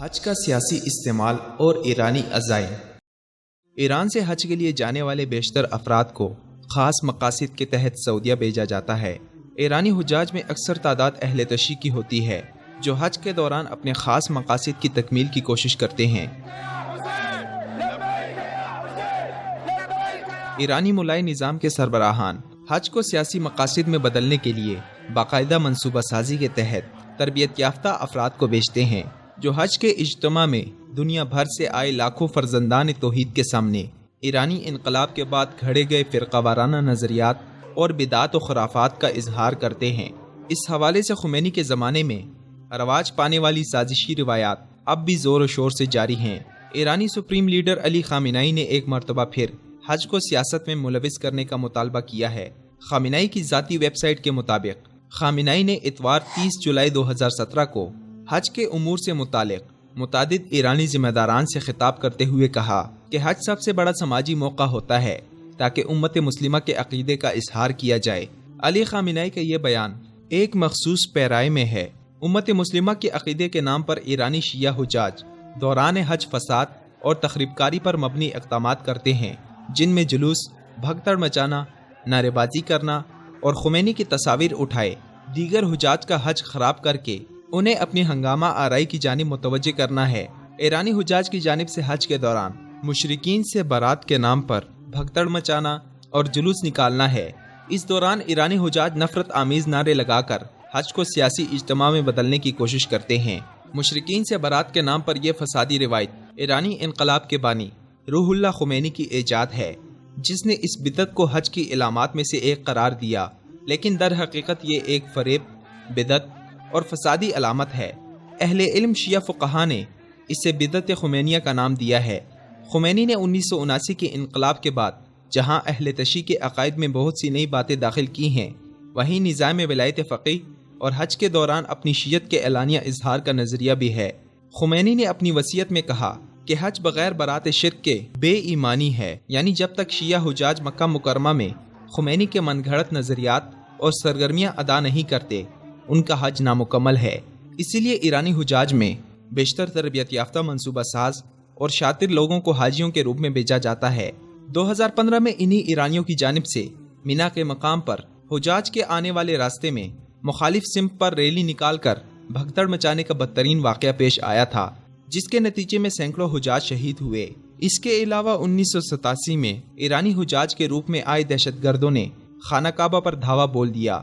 حج کا سیاسی استعمال اور ایرانی عزائم۔ ایران سے حج کے لیے جانے والے بیشتر افراد کو خاص مقاصد کے تحت سعودیہ بھیجا جاتا ہے۔ ایرانی حجاج میں اکثر تعداد اہل تشیع کی ہوتی ہے جو حج کے دوران اپنے خاص مقاصد کی تکمیل کی کوشش کرتے ہیں۔ ایرانی ملائی نظام کے سربراہان حج کو سیاسی مقاصد میں بدلنے کے لیے باقاعدہ منصوبہ سازی کے تحت تربیت یافتہ افراد کو بھیجتے ہیں جو حج کے اجتماع میں دنیا بھر سے آئے لاکھوں فرزندان توحید کے سامنے ایرانی انقلاب کے بعد گھڑے گئے فرقہ وارانہ نظریات اور بدعات و خرافات کا اظہار کرتے ہیں۔ اس حوالے سے خمینی کے زمانے میں رواج پانے والی سازشی روایات اب بھی زور و شور سے جاری ہیں۔ ایرانی سپریم لیڈر علی خامنہئی نے ایک مرتبہ پھر حج کو سیاست میں ملوث کرنے کا مطالبہ کیا ہے۔ خامنہئی کی ذاتی ویب سائٹ کے مطابق خامنہئی نے اتوار 30 جولائی 2017 کو حج کے امور سے متعلق متعدد ایرانی ذمہ داران سے خطاب کرتے ہوئے کہا کہ حج سب سے بڑا سماجی موقع ہوتا ہے تاکہ امت مسلمہ کے عقیدے کا اظہار کیا جائے۔ علی خامنہئی کا یہ بیان ایک مخصوص پیرائے میں ہے۔ امت مسلمہ کے عقیدے کے نام پر ایرانی شیعہ حجاج دوران حج فساد اور تخریب کاری پر مبنی اقدامات کرتے ہیں جن میں جلوس، بھگدڑ مچانا، نعرے بازی کرنا اور خمینی کی تصاویر اٹھائے دیگر حجاج کا حج خراب کر کے انہیں اپنی ہنگامہ آرائی کی جانب متوجہ کرنا ہے۔ ایرانی حجاج کی جانب سے حج کے دوران مشرکین سے برات کے نام پر بھگدڑ مچانا اور جلوس نکالنا ہے۔ اس دوران ایرانی حجاج نفرت آمیز نعرے لگا کر حج کو سیاسی اجتماع میں بدلنے کی کوشش کرتے ہیں۔ مشرکین سے برات کے نام پر یہ فسادی روایت ایرانی انقلاب کے بانی روح اللہ خمینی کی ایجاد ہے جس نے اس بدعت کو حج کی علامات میں سے ایک قرار دیا، لیکن در حقیقت یہ ایک فریب، بدعت اور فسادی علامت ہے۔ اہل علم شیعہ فقہا نے اسے بدعت خمینیہ کا نام دیا ہے۔ خمینی نے 1979 کے انقلاب کے بعد جہاں اہل تشیع کے عقائد میں بہت سی نئی باتیں داخل کی ہیں، وہیں نظام ولایت فقیہ اور حج کے دوران اپنی شیعت کے اعلانیہ اظہار کا نظریہ بھی ہے۔ خمینی نے اپنی وصیت میں کہا کہ حج بغیر برات شرک کے بے ایمانی ہے، یعنی جب تک شیعہ حجاج مکہ مکرمہ میں خمینی کے من گھڑت نظریات اور سرگرمیاں ادا نہیں کرتے ان کا حج نامکمل ہے۔ اسی لیے ایرانی حجاج میں بیشتر تربیت یافتہ منصوبہ ساز اور شاطر لوگوں کو حاجیوں کے روپ میں بھیجا جاتا ہے۔ 2015 میں انہی ایرانیوں کی جانب سے مینا کے مقام پر حجاج کے آنے والے راستے میں مخالف سمت پر ریلی نکال کر بھگدڑ مچانے کا بدترین واقعہ پیش آیا تھا جس کے نتیجے میں سینکڑوں حجاج شہید ہوئے۔ اس کے علاوہ 1987 میں ایرانی حجاج کے روپ میں آئے دہشت گردوں نے خانہ کعبہ پر دھاوا بول دیا۔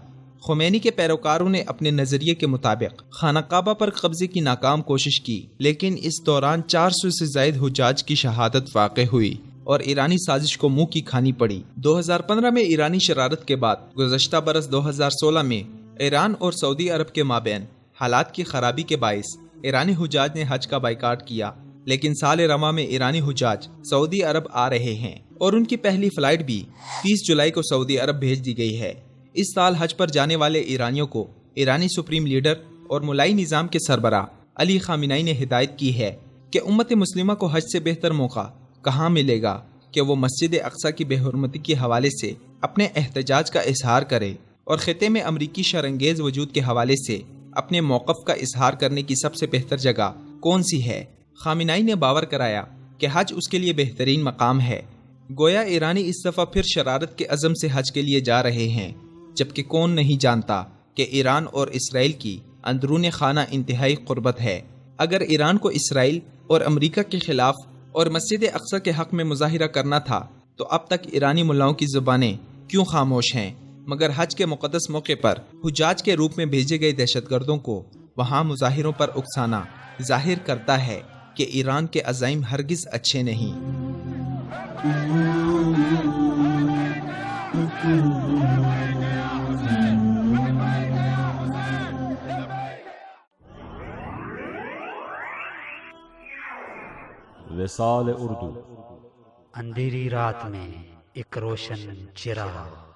خمینی کے پیروکاروں نے اپنے نظریے کے مطابق خانہ کعبہ پر قبضے کی ناکام کوشش کی، لیکن اس دوران 400 سے زائد حجاج کی شہادت واقع ہوئی اور ایرانی سازش کو منہ کی کھانی پڑی۔ 2015 میں ایرانی شرارت کے بعد گزشتہ برس 2016 میں ایران اور سعودی عرب کے مابین حالات کی خرابی کے باعث ایرانی حجاج نے حج کا بائیکاٹ کیا، لیکن سال رواں میں ایرانی حجاج سعودی عرب آ رہے ہیں اور ان کی پہلی فلائٹ بھی 30 جولائی کو سعودی عرب بھیج دی گئی ہے۔ اس سال حج پر جانے والے ایرانیوں کو ایرانی سپریم لیڈر اور ملائی نظام کے سربراہ علی خامنہئی نے ہدایت کی ہے کہ امت مسلمہ کو حج سے بہتر موقع کہاں ملے گا کہ وہ مسجد اقصی کی بے حرمتی کے حوالے سے اپنے احتجاج کا اظہار کرے اور خطے میں امریکی شرانگیز وجود کے حوالے سے اپنے موقف کا اظہار کرنے کی سب سے بہتر جگہ کون سی ہے۔ خامنہئی نے باور کرایا کہ حج اس کے لیے بہترین مقام ہے۔ گویا ایرانی اس دفعہ پھر شرارت کے عزم سے حج کے لیے جا رہے ہیں، جبکہ کون نہیں جانتا کہ ایران اور اسرائیل کی اندرون خانہ انتہائی قربت ہے۔ اگر ایران کو اسرائیل اور امریکہ کے خلاف اور مسجد اقصی کے حق میں مظاہرہ کرنا تھا تو اب تک ایرانی ملاؤں کی زبانیں کیوں خاموش ہیں؟ مگر حج کے مقدس موقع پر حجاج کے روپ میں بھیجے گئے دہشت گردوں کو وہاں مظاہروں پر اکسانا ظاہر کرتا ہے کہ ایران کے عزائم ہرگز اچھے نہیں۔ وصال اردو۔ اندھیری رات میں ایک روشن چراغ۔